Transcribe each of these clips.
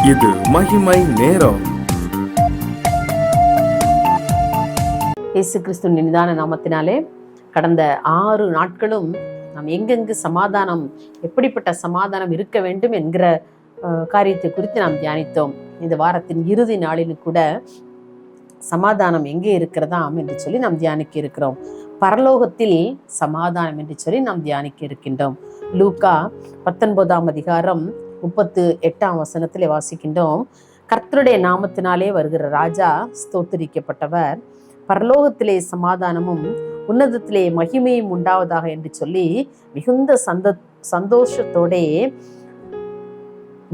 இது மகிமை நேரம். இயேசு கிறிஸ்துவின் நிதான நாமத்தினாலே கடந்த 6 நாட்களும் நாம் எங்கெங்கு சமாதானம், எப்படிப்பட்ட சமாதானம் இருக்க வேண்டும் என்கிற காரியத்தை குறித்து நாம் தியானித்தோம். இந்த வாரத்தின் இறுதி நாளில் கூட சமாதானம் எங்கே இருக்கிறதாம் என்று சொல்லி நாம் தியானிக்க இருக்கிறோம். பரலோகத்தில் சமாதானம் என்று சொல்லி நாம் தியானிக்க இருக்கின்றோம். லூக்கா 19ஆம் அதிகாரம் 38ஆம் வசனத்திலே வாசிக்கின்றோம். கர்த்தருடைய நாமத்தினாலே வருகிற ராஜா ஸ்தோத்திரிக்கப்பட்டவர், பரலோகத்திலே சமாதானமும் உன்னதத்திலே மகிமையும் உண்டாவதாக என்று சொல்லி மிகுந்த சந்தோஷத்தோடே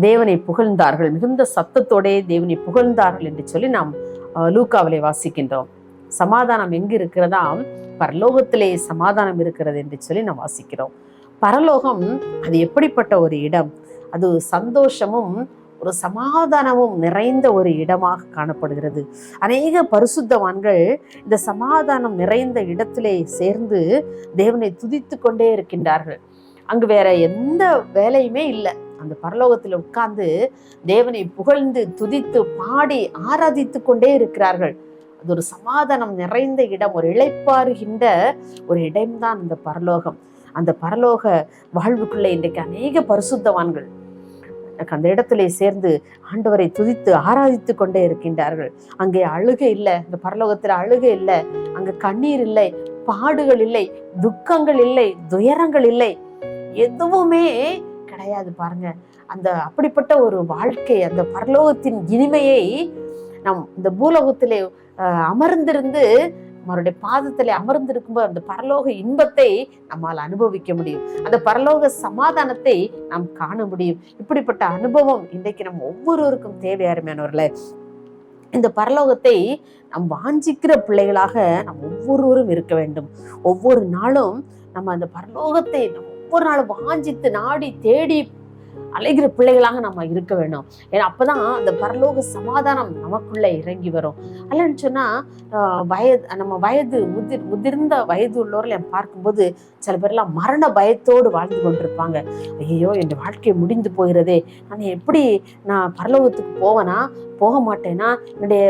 தேவனை புகழ்ந்தார்கள், மிகுந்த சத்தத்தோடே தேவனை புகழ்ந்தார்கள் என்று சொல்லி நாம் லூக்காவிலே வாசிக்கின்றோம். சமாதானம் எங்கு இருக்கிறதா? பரலோகத்திலே சமாதானம் இருக்கிறது என்று சொல்லி நாம் வாசிக்கிறோம். பரலோகம் அது எப்படிப்பட்ட ஒரு இடம்? அது சந்தோஷமும் ஒரு சமாதானமும் நிறைந்த ஒரு இடமாக காணப்படுகிறது. அநேக பரிசுத்தவான்கள் இந்த சமாதானம் நிறைந்த இடத்திலே சேர்ந்து தேவனை துதித்து கொண்டே இருக்கின்றார்கள். அங்கு வேற எந்த வேலையுமே இல்லை. அந்த பரலோகத்தில் உட்கார்ந்து தேவனை புகழ்ந்து துதித்து பாடி ஆராதித்து கொண்டே இருக்கிறார்கள். அது ஒரு சமாதானம் நிறைந்த இடம், ஒரு இளைப்பாறுகின்ற ஒரு இடம்தான் இந்த பரலோகம். அந்த பரலோக வாழ்வுக்குள்ளே இன்றைக்கு அநேக பரிசுத்தவான்கள் அந்த இடத்திலே சேர்ந்து ஆண்டவரை துதித்து ஆராதித்து கொண்டே இருக்கின்றார்கள். அங்கே அழுகை இல்லை, இந்த பரலோகத்தில் அழுகை இல்லை, அங்கே கண்ணீர் இல்லை, பாடுகள் இல்லை, துக்கங்கள் இல்லை, துயரங்கள் இல்லை, எதுவுமே கிடையாது. பாருங்க, அந்த அப்படிப்பட்ட ஒரு வாழ்க்கை, அந்த பரலோகத்தின் இனிமையை நம் இந்த பூலோகத்திலே அமர்ந்திருந்து அவருடைய பாதத்திலே அமர்ந்திருக்கும்போது அந்த பரலோக இன்பத்தை நம்மால் அனுபவிக்க முடியும். அந்த பரலோக சமாதானத்தை நாம் காண முடியும். இப்படிப்பட்ட அனுபவம் இன்றைக்கு நம்ம ஒவ்வொருவருக்கும் தேவை. அருமையானவர்களே, இந்த பரலோகத்தை நாம் வாஞ்சிக்கிற பிள்ளைகளாக நாம் ஒவ்வொருவரும் இருக்க வேண்டும். ஒவ்வொரு நாளும் நம்ம அந்த பரலோகத்தை ஒவ்வொரு நாளும் வாஞ்சித்து நாடி தேடி அலைகிற பிள்ளைகளாக நம்ம இருக்க வேண்டும். ஏன்னா அப்பதான் அந்த பரலோக சமாதானம் நமக்குள்ள இறங்கி வரும். அல்லன்னு சொன்னா நம்ம முதிர்ந்த வயது உள்ளவர்களை பார்க்கும்போது சில பேர்லாம் மரண பயத்தோடு வாழ்ந்து கொண்டிருப்பாங்க. ஐயோ, என் வாழ்க்கை முடிந்து போகிறதே, நான் பரலோகத்துக்கு போவேனா போக மாட்டேனா, என்னுடைய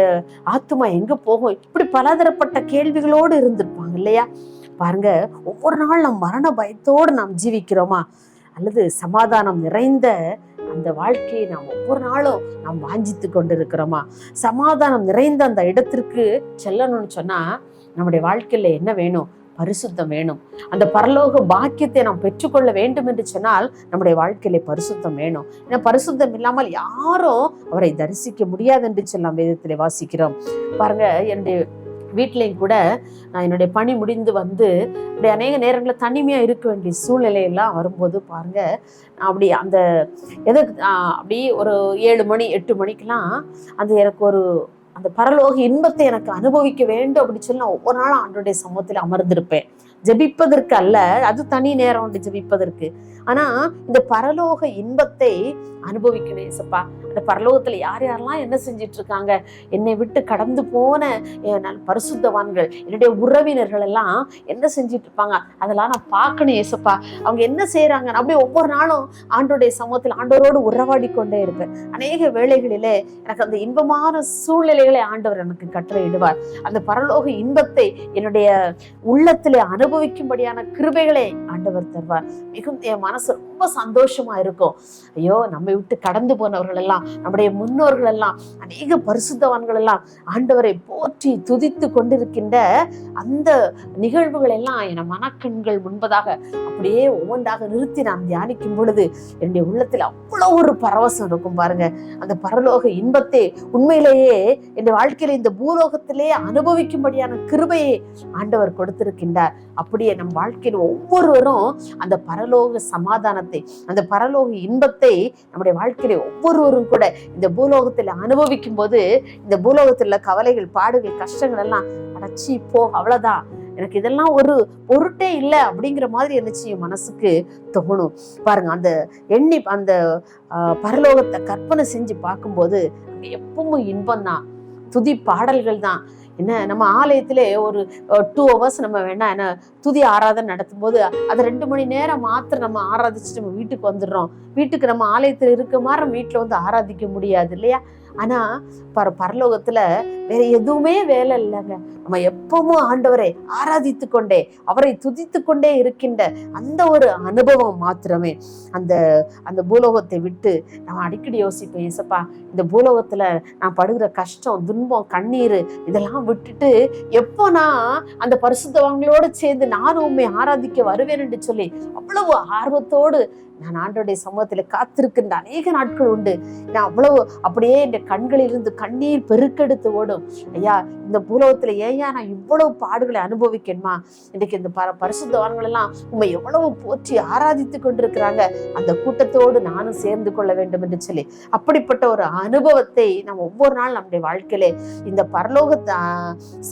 ஆத்துமா எங்க போகும், இப்படி பலதரப்பட்ட கேள்விகளோடு இருந்திருப்பாங்க இல்லையா? பாருங்க, ஒவ்வொரு நாள் நாம் மரண பயத்தோடு நாம் ஜீவிக்கிறோமா, அல்லது சமாதானம் நிறைந்த அந்த வாழ்க்கையை நாம் ஒவ்வொரு நாளும் நாம் வாஞ்சித்து கொண்டிருக்கிறோமா? சமாதானம் நிறைந்த அந்த இடத்திற்கு செல்லணும்னு சொன்னா நம்முடைய வாழ்க்கையில என்ன வேணும்? பரிசுத்தம் வேணும். அந்த பரலோக பாக்கியத்தை நாம் பெற்றுக்கொள்ள வேண்டும் என்று சொன்னால் நம்முடைய வாழ்க்கையில பரிசுத்தம் வேணும். ஏன்னா பரிசுத்தம் இல்லாமல் யாரும் அவரை தரிசிக்க முடியாது என்று சொல்லலாம் வேதத்திலே வாசிக்கிறோம். பாருங்க, என்னுடைய வீட்லையும் கூட நான் என்னுடைய பணி முடிந்து வந்து அப்படி அநேக நேரங்களில் தனிமையாக இருக்க வேண்டிய சூழ்நிலையெல்லாம் வரும்போது பாருங்க, அப்படி அந்த அப்படி ஒரு 7 மணி 8 மணிக்கெல்லாம் எனக்கு அந்த பரலோக இன்பத்தை எனக்கு அனுபவிக்க வேண்டும் அப்படின்னு சொல்லி நான் ஒவ்வொரு நாளும் ஆண்டவருடைய சமூகத்தில் அமர்ந்திருப்பேன். ஜெபிப்பதற்கு அல்ல, அது தனி நேரம் உண்டு ஜெபிப்பதற்கு. ஆனா இந்த பரலோக இன்பத்தை அனுபவிக்கணும். ஏசப்பா, அந்த பரலோகத்துல யார் யாரெல்லாம் என்ன செஞ்சிட்டு இருக்காங்க, என்னை விட்டு கடந்து போன பரிசுத்தவான்கள், என்னுடைய உறவினர்கள் எல்லாம் என்ன செஞ்சிட்டு இருப்பாங்க, அதெல்லாம் நான் பார்க்கணும். ஏசப்பா, அவங்க என்ன செய்யறாங்க, அப்படியே ஒவ்வொரு நாளும் ஆண்டோடைய சமூகத்தில் ஆண்டவரோடு உறவாடி கொண்டே இருப்பேன். அநேக வேளைகளிலே எனக்கு அந்த இன்பமான சூழ்நிலைகளை ஆண்டவர் எனக்கு கட்டளையிடுவார். அந்த பரலோக இன்பத்தை என்னுடைய உள்ளத்திலே அனுபவிக்கும்படியான கிருபைகளை ஆண்டவர் தருவார். மிகுந்த என் மனசு ரொம்ப சந்தோஷமா இருக்கும். ஐயோ, நம்மை விட்டு கடந்து போனவர்கள் எல்லாம், நம்முடைய முன்னோர்கள் எல்லாம், அநேக பரிசுத்தவான்கள் எல்லாம் ஆண்டவரை போற்றி துதித்து கொண்டிருக்கின்ற அந்த நிகழ்வுகள் எல்லாம் என் மனக்கண்கள் முன்பதாக அப்படியே ஒவ்வொன்றாக நிறுத்தி நான் தியானிக்கும் பொழுது என்னுடைய உள்ளத்தில் அவ்வளவு ஒரு பரவசம் இருக்கும். பாருங்க, அந்த பரலோக இன்பத்தை உண்மையிலேயே என் வாழ்க்கையில இந்த பூலோகத்திலே அனுபவிக்கும்படியான கிருபையை ஆண்டவர் கொடுத்திருக்கின்றார். அப்படியே நம் வாழ்க்கையில் ஒவ்வொருவரும் அந்த பரலோக சமாதானத்தை, அந்த பரலோக இன்பத்தை நம்முடைய வாழ்க்கையில ஒவ்வொருவரும் கூட இந்த பூலோகத்தில் அனுபவிக்கும் போது இந்த பூலோகத்தில் கவலைகள், பாடுகள், கஷ்டங்கள் எல்லாம் அடைச்சி போ, அவ்வளவுதான், எனக்கு இதெல்லாம் ஒரு பொருட்டே இல்லை அப்படிங்கிற மாதிரி என்னச்சு மனசுக்கு தோணும். பாருங்க, அந்த பரலோகத்தை கற்பனை செஞ்சு பார்க்கும்போது எப்பவும் இன்பம் தான், துதி பாடல்கள் தான். என்ன நம்ம ஆலயத்திலே ஒரு 2 hours நம்ம வேணா என்ன துதி ஆராதனை நடத்தும் போது அதை 2 மணி நேரம் மாத்திரம் நம்ம ஆராதிச்சுட்டு நம்ம வீட்டுக்கு வந்துடுறோம். வீட்டுக்கு நம்ம ஆலயத்தில் இருக்க மாதிரி நம்ம வீட்டுல வந்து ஆராதிக்க முடியாது இல்லையா? ஆனா பரலோகத்துல வேற எதுவுமே வேலை இல்லைங்க. நம்ம எப்பவும் ஆண்டவரை ஆராதித்து கொண்டே அவரை துதித்து கொண்டே இருக்கின்ற அந்த ஒரு அனுபவம் மாத்திரமே. அந்த அந்த பூலோகத்தை விட்டு நம்ம அடிக்கடி யோசிப்போம், ஏசப்பா இந்த பூலோகத்துல நான் படுகிற கஷ்டம், துன்பம், கண்ணீர் இதெல்லாம் விட்டுட்டு எப்போ நான் அந்த பரிசுத்தவான்களோடு சேர்ந்து நானும் உண்மை ஆராதிக்க வருவேன் என்று சொல்லி அவ்வளவு ஆர்வத்தோடு நான் ஆண்டவருடைய சமூகத்துல காத்திருக்கின்ற அநேக நாட்கள் உண்டு. நான் அவ்வளவு அப்படியே என் கண்களிலிருந்து கண்ணீர் பெருக்கெடுத்து ஓடும். ஐயா, இந்த பூலோகத்துல ஏயா நான் இவ்வளவு பாடுகளை அனுபவிக்கணுமா? இன்னைக்கு இந்த பரிசுத்தவான்கள் எல்லாம் உண்மை எவ்வளவு போற்றி ஆராதித்து கொண்டிருக்கிறாங்க, அந்த கூட்டத்தோடு நானும் சேர்ந்து கொள்ள வேண்டும் என்று சொல்லி அப்படிப்பட்ட ஒரு அனுபவத்தை நம்ம ஒவ்வொரு நாள் நம்முடைய வாழ்க்கையிலே இந்த பரலோக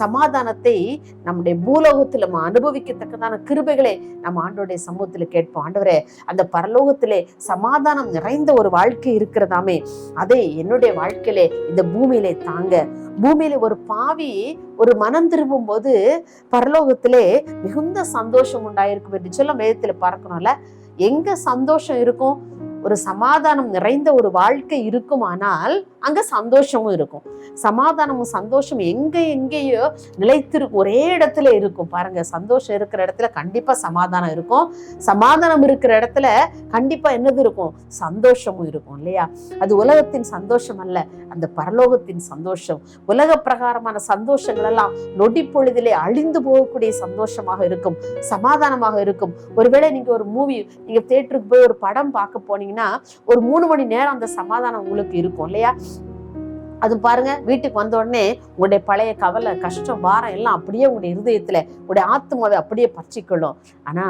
சமாதானத்தை நம்முடைய பூலோகத்தில் நம்ம அனுபவிக்கத்தக்கதான கிருபைகளை நம்ம ஆண்டவருடைய சமூகத்துல கேட்போம். ஆண்டவரே, அந்த பரலோகத்திலே சமாதானம் நிறைந்த ஒரு வாழ்க்கை இருக்கிறதாமே, அதை என்னுடைய வாழ்க்கையிலே இந்த பூமியிலே தாங்க. பூமியில ஒரு பாவி ஒரு மனம் திரும்பும் போது பரலோகத்திலே மிகுந்த சந்தோஷம் உண்டாயிருக்கும் என்று சொல்ல வேதத்துல பார்க்கணும்ல. எங்க சந்தோஷம் இருக்கும்? ஒரு சமாதானம் நிறைந்த ஒரு வாழ்க்கை இருக்குமானால் அங்க சந்தோஷமும் இருக்கும். சமாதானமும் சந்தோஷம் எங்கேயோ நிலைத்திருக்கும், ஒரே இடத்துல இருக்கும். பாருங்க, சந்தோஷம் இருக்கிற இடத்துல கண்டிப்பா சமாதானம் இருக்கும், சமாதானம் இருக்கிற இடத்துல கண்டிப்பா என்னது இருக்கும்? சந்தோஷமும் இருக்கும் இல்லையா? அது உலகத்தின் சந்தோஷம் அல்ல, அந்த பரலோகத்தின் சந்தோஷம். உலக பிரகாரமான சந்தோஷங்கள் எல்லாம் நொடி பொழுதிலே அழிந்து போகக்கூடிய சந்தோஷமாக இருக்கும், சமாதானமாக இருக்கும். ஒருவேளை நீங்க ஒரு மூவி, நீங்க தியேட்டருக்கு போய் ஒரு படம் பார்க்க போனீங்கன்னா ஒரு 3 மணி நேரம் அந்த சமாதானம் உங்களுக்கு இருக்கும் இல்லையா? அது பாருங்க, வீட்டுக்கு வந்த உடனே உங்களுடைய பழைய கவலை, கஷ்டம், பாரம் எல்லாம் அப்படியே உங்களுடைய இருதயத்துல, உங்களுடைய ஆத்மாவை அப்படியே பற்றிக்கொள்ளும். ஆனா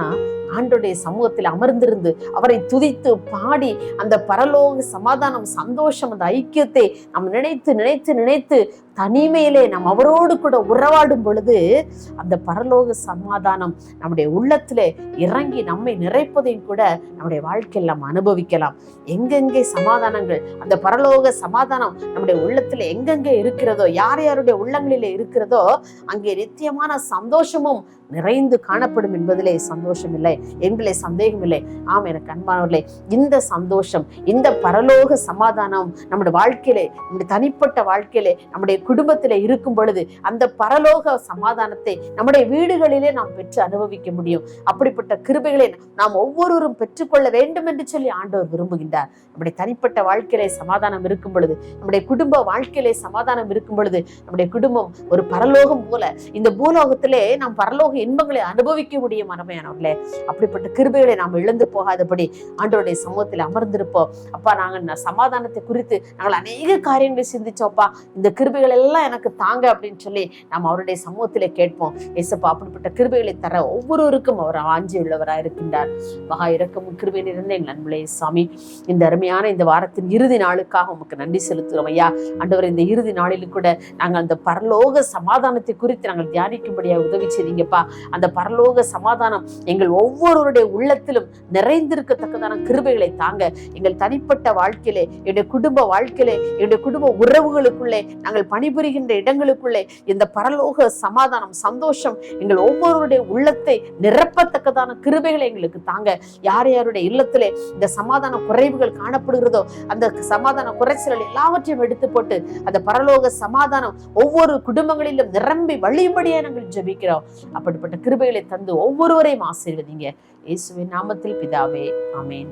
ஆண்டவருடைய சமூகத்தில் அமர்ந்திருந்து அவரை துதித்து பாடி அந்த பரலோக சமாதானம், சந்தோஷம், அந்த ஐக்கியத்தை நாம் நினைத்து நினைத்து நினைத்து தனிமையிலே நாம் அவரோடு கூட உறவாடும் பொழுது அந்த பரலோக சமாதானம் நம்முடைய உள்ளத்திலே இறங்கி நம்மை நிறைப்பதையும் கூட நம்முடைய வாழ்க்கையில் நாம் அனுபவிக்கலாம். எங்கெங்கே சமாதானங்கள், அந்த பரலோக சமாதானம் நம்முடைய உள்ளத்துல எங்கெங்கே இருக்கிறதோ, யார் யாருடைய உள்ளங்களிலே இருக்கிறதோ அங்கே நித்தியமான சந்தோஷமும் நிறைந்து காணப்படும் என்பதிலே சந்தோஷம் இல்லை, எங்களே சந்தேகம் இல்லை. ஆம், எனக்கு அன்பானவர்களே, இந்த சந்தோஷம், இந்த பரலோக சமாதானம் நம்முடைய வாழ்க்கையிலே, நம்முடைய தனிப்பட்ட வாழ்க்கையிலே, நம்முடைய குடும்பத்திலே இருக்கும் பொழுது அந்த பரலோக சமாதானத்தை நம்முடைய வீடுகளிலே நாம் பெற்று அனுபவிக்க முடியும். அப்படிப்பட்ட கிருபைகளை நாம் ஒவ்வொருவரும் பெற்றுக்கொள்ள வேண்டும் என்று சொல்லி ஆண்டவர் விரும்புகின்றார். நம்முடைய தனிப்பட்ட வாழ்க்கையிலே சமாதானம் இருக்கும் பொழுது, நம்முடைய குடும்ப வாழ்க்கையிலே சமாதானம் இருக்கும் பொழுது, நம்முடைய குடும்பம் ஒரு பரலோகம் போல இந்த பூலோகத்திலே நாம் பரலோக இன்பங்களை அனுபவிக்க முடியும். அருமையானவர்களே, அப்படிப்பட்ட கிருபைகளை நாம் இழந்து போகாதபடி ஆண்டவருடைய சமூகத்தில் அமர்ந்திருப்போம். அப்பா, நாங்கள் சமாதானத்தை குறித்து நாங்கள் அநேக காரியங்களை சிந்திச்சோப்பா, இந்த கிருபைகள் எல்லாம் எனக்கு தாங்க அப்படின்னு சொல்லி நாம் அவருடைய சமூகத்திலே கேட்போம். ஏசப்பா, அப்படிப்பட்ட கிருபைகளை தர ஒவ்வொருவருக்கும் அவர் வாஞ்சி உள்ளவராக இருக்கின்றார். மகா இரக்கமும் கிருபை நிறைந்த எங்கள் அன்புலே சாமி, இந்த அருமையான இந்த வாரத்தின் இறுதி நாளுக்காக உமக்கு நன்றி செலுத்துகிறோம் ஐயா. ஆண்டவர், இந்த இறுதி நாளில் கூட நாங்கள் அந்த பரலோக சமாதானத்தை குறித்து நாங்கள் தியானிக்கும்படியாக உதவி செய்தீங்கப்பா. அந்த பரலோக சமாதானம் எங்கள் ஒவ்வொருவருடைய உள்ளத்திலும் நிறைந்திருக்கத்தக்கதான கிருபைகளை தாங்க. எங்கள் தனிப்பட்ட வாழ்க்கையிலே, என்னுடைய குடும்ப வாழ்க்கையிலே, என்னுடைய குடும்ப உறவுகளுக்குள்ளே, நாங்கள் பணிபுரிகின்ற இடங்களுக்குள்ளே இந்த பரலோக சமாதானம், சந்தோஷம் எங்கள் ஒவ்வொருவருடைய உள்ளத்தை நிரப்பத்தக்கதான கிருபைகளை எங்களுக்கு தாங்க. யார் யாருடைய இல்லத்திலே இந்த சமாதான குறைவுகள் காணப்படுகிறதோ அந்த சமாதான குறைச்சல்கள் எல்லாவற்றையும் எடுத்து போட்டு அந்த பரலோக சமாதானம் ஒவ்வொரு குடும்பங்களிலும் நிரம்பி வழியும்படியே நாங்கள் ஜெபிக்கிறோம். அப்படிப்பட்ட கிருபைகளை தந்து ஒவ்வொருவரையும் ஆசீர்வதிங்க. இயேசுவின் நாமத்தில் பிதாவே, ஆமென்.